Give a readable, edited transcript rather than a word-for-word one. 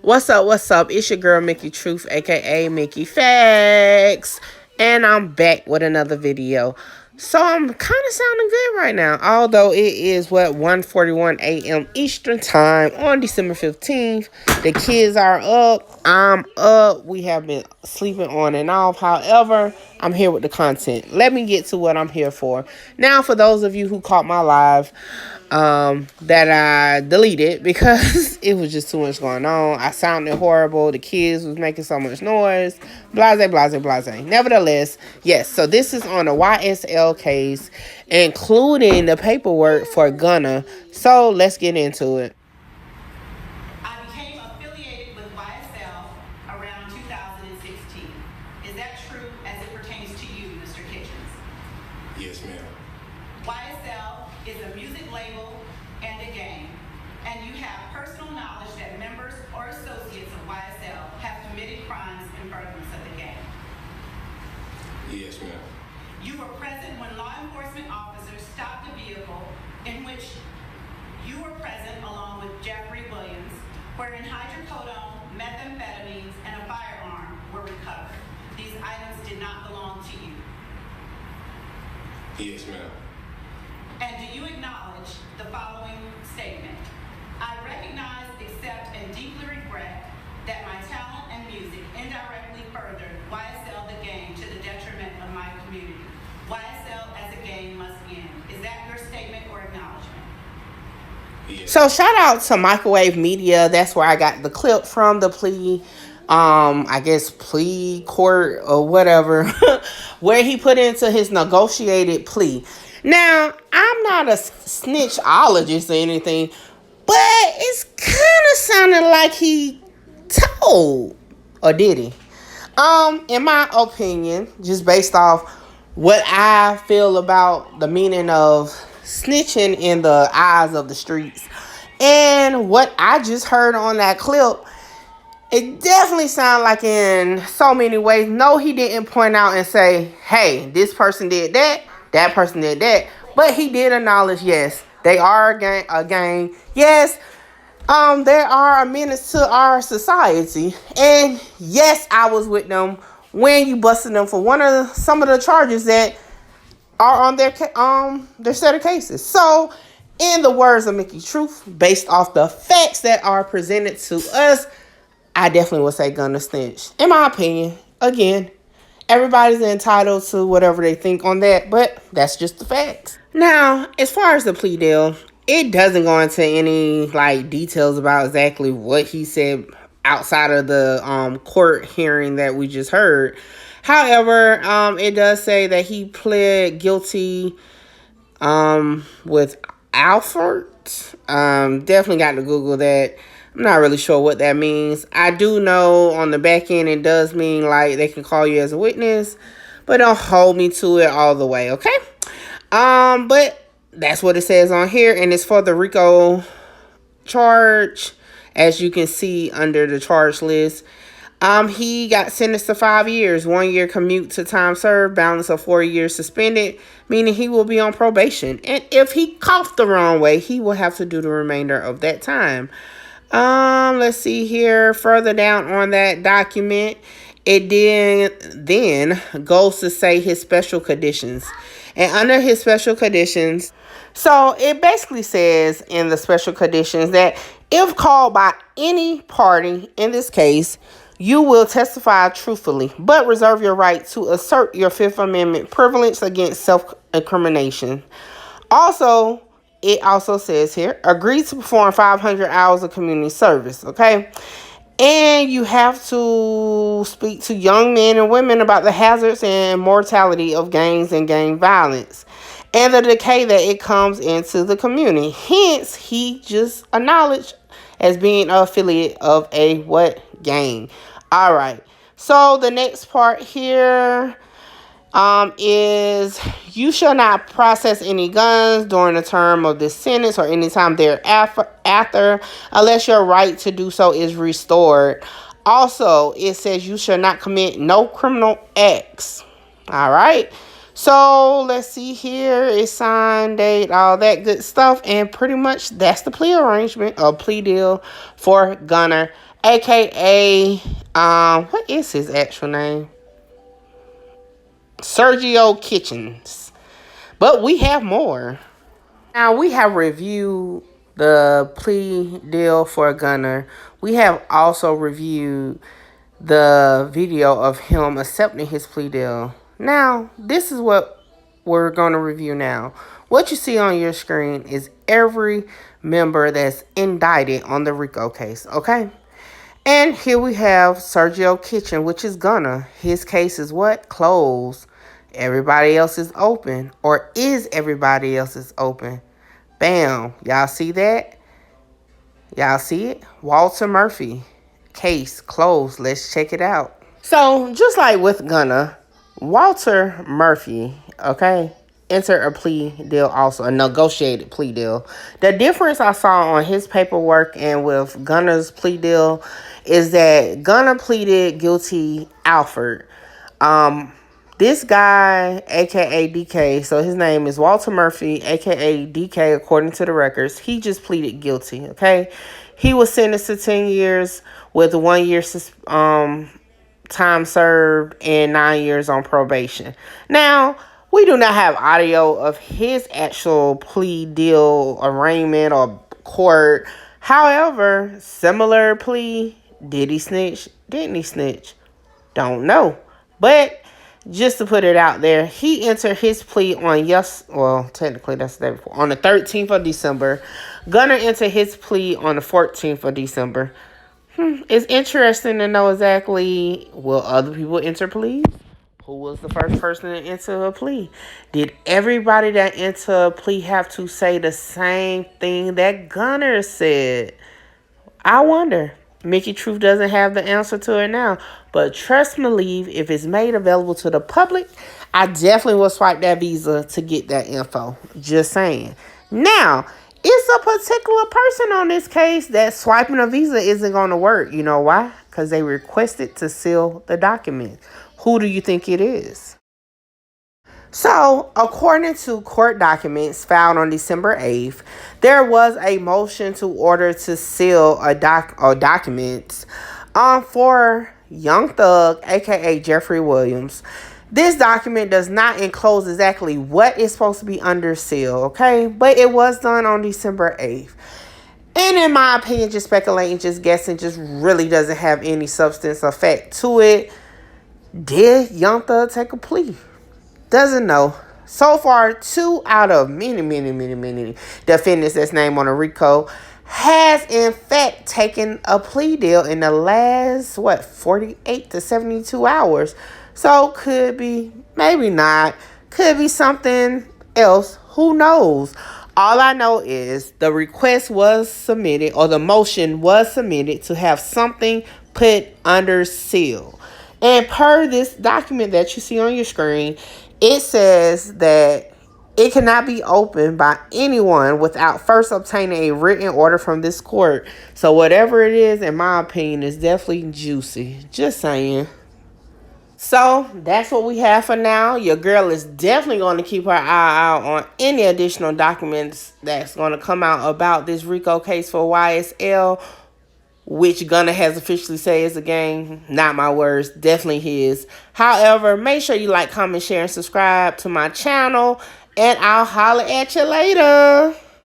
What's up? What's up? It's your girl Mickey Truth, aka Mickey Facts, and I'm back with another video. So I'm kind of sounding good right now, although it is 1:41 a.m. Eastern time on December 15th. The kids are up. I'm up. We have been sleeping on and off. However, I'm here with the content. Let me get to what I'm here for. Now, for those of you who caught my live, that I deleted because it was just too much going on. I sounded horrible. The kids was making so much noise. Blase, blase, blase. Nevertheless, yes, so this is on a YSL case, including the paperwork for Gunna. So let's get into it. I became affiliated with YSL around 2016. Is that true as it pertains to you, Mr. Kitchens? Yes, ma'am. YSL is a music label and a gang, and you have personal knowledge that members or associates of YSL have committed crimes in furtherance of the gang. Yes, ma'am. You were present when law enforcement officers stopped a vehicle in which you were present along with Jeffrey Williams, wherein hydrocodone, methamphetamines, and a firearm were recovered. These items did not belong to you. Yes, ma'am. And do you acknowledge the following statement? I recognize, accept, and deeply regret that my talent and music indirectly furthered YSL the gang to the detriment of my community. YSL as a gang must end. Is that your statement or acknowledgement? Yes. So shout out to Microwave Media. That's where I got the clip from, the plea, I guess plea court or whatever, where he put into his negotiated plea. Now, I'm not a snitchologist or anything, but it's kind of sounding like he told, or did he? In my opinion, just based off what I feel about the meaning of snitching in the eyes of the streets and what I just heard on that clip, it definitely sounds like in so many ways. No, he didn't point out and say, hey, this person did that, that person did that. But he did acknowledge, yes, they are a gang. Yes, they are a menace to our society. And yes, I was with them when you busted them for some of the charges that are on their set of cases. So, in the words of Mickey Truth, based off the facts that are presented to us, I definitely would say Gunna snitch. In my opinion, again, everybody's entitled to whatever they think on that, but that's just the facts. Now, as far as the plea deal, it doesn't go into any details about exactly what he said outside of the court hearing that we just heard. However, it does say that he pled guilty with Alford. Definitely got to Google that. I'm not really sure what that means. I do know on the back end it does mean they can call you as a witness, but don't hold me to it all the way, okay? But that's what it says on here, and it's for the RICO charge, as you can see under the charge list. He got sentenced to 5 years, 1 year commute to time served, balance of 4 years suspended, meaning he will be on probation. And if he coughed the wrong way, he will have to do the remainder of that time. Let's see here. Further down on that document, it then goes to say his special conditions. And under his special conditions, so it basically says in the special conditions that if called by any party, in this case, you will testify truthfully, but reserve your right to assert your Fifth Amendment privilege against self-incrimination. Also, it also says here, agree to perform 500 hours of community service, okay? And you have to speak to young men and women about the hazards and mortality of gangs and gang violence and the decay that it comes into the community. Hence, he just acknowledged as being an affiliate of a what gang. All right. So the next part here is you shall not process any guns during the term of this sentence or any time thereafter unless your right to do so is restored. Also, it says you shall not commit no criminal acts. All right. So let's see here. It's signed, date, all that good stuff. And pretty much that's the plea arrangement or plea deal for Gunna aka what is his actual name? Sergio Kitchens. But we have more. Now we have reviewed the plea deal for Gunna. We have also reviewed the video of him accepting his plea deal. Now, this is what we're going to review now. What you see on your screen is every member that's indicted on the RICO case, okay? And here we have Sergio Kitchen, which is Gunna. His case is what? Closed. Everybody else is open. Or is everybody else is open? Bam. Y'all see that? Y'all see it? Walter Murphy. Case closed. Let's check it out. So, just like with Gunna, Walter Murphy, okay, entered a plea deal also, a negotiated plea deal. The difference I saw on his paperwork and with Gunna's plea deal is that Gunna pleaded guilty Alfred. This guy, aka DK, so his name is Walter Murphy, aka DK, according to the records. He just pleaded guilty, okay? He was sentenced to 10 years with 1 year time served and 9 years on probation. Now, we do not have audio of his actual plea deal, arraignment, or court. However, similar plea, did he snitch? Didn't he snitch? Don't know. But just to put it out there, he entered his plea on technically that's the day before, on the 13th of December. Gunna entered his plea on the 14th of December. It's interesting to know exactly, will other people enter pleas? Who was the first person to enter a plea? Did everybody that entered a plea have to say the same thing that Gunna said? I wonder. Mickey Truth doesn't have the answer to it now. But trust me, believe, if it's made available to the public, I definitely will swipe that Visa to get that info. Just saying. Now, it's a particular person on this case that swiping a Visa isn't going to work. You know why? Because they requested to seal the document. Who do you think it is? So, according to court documents filed on December 8th, there was a motion to order to seal documents for Young Thug, aka Jeffrey Williams. This document does not enclose exactly what is supposed to be under seal, okay? But it was done on December 8th. And in my opinion, just speculating, just guessing, just really doesn't have any substance or fact to it. Did Young Thug take a plea? Doesn't know. So far, 2 out of many defendants that's named on the RICO has in fact taken a plea deal in the last 48 to 72 hours. So could be, maybe not, could be something else. Who knows? All I know is the request was submitted, or the motion was submitted, to have something put under seal. And per this document that you see on your screen, it says that it cannot be opened by anyone without first obtaining a written order from this court. So whatever it is, in my opinion, is definitely juicy. Just saying. So that's what we have for now. Your girl is definitely going to keep her eye out on any additional documents that's going to come out about this RICO case for YSL, which Gunna has officially said is a gang. Not my words, definitely his. However, make sure you like, comment, share, and subscribe to my channel, and I'll holler at you later.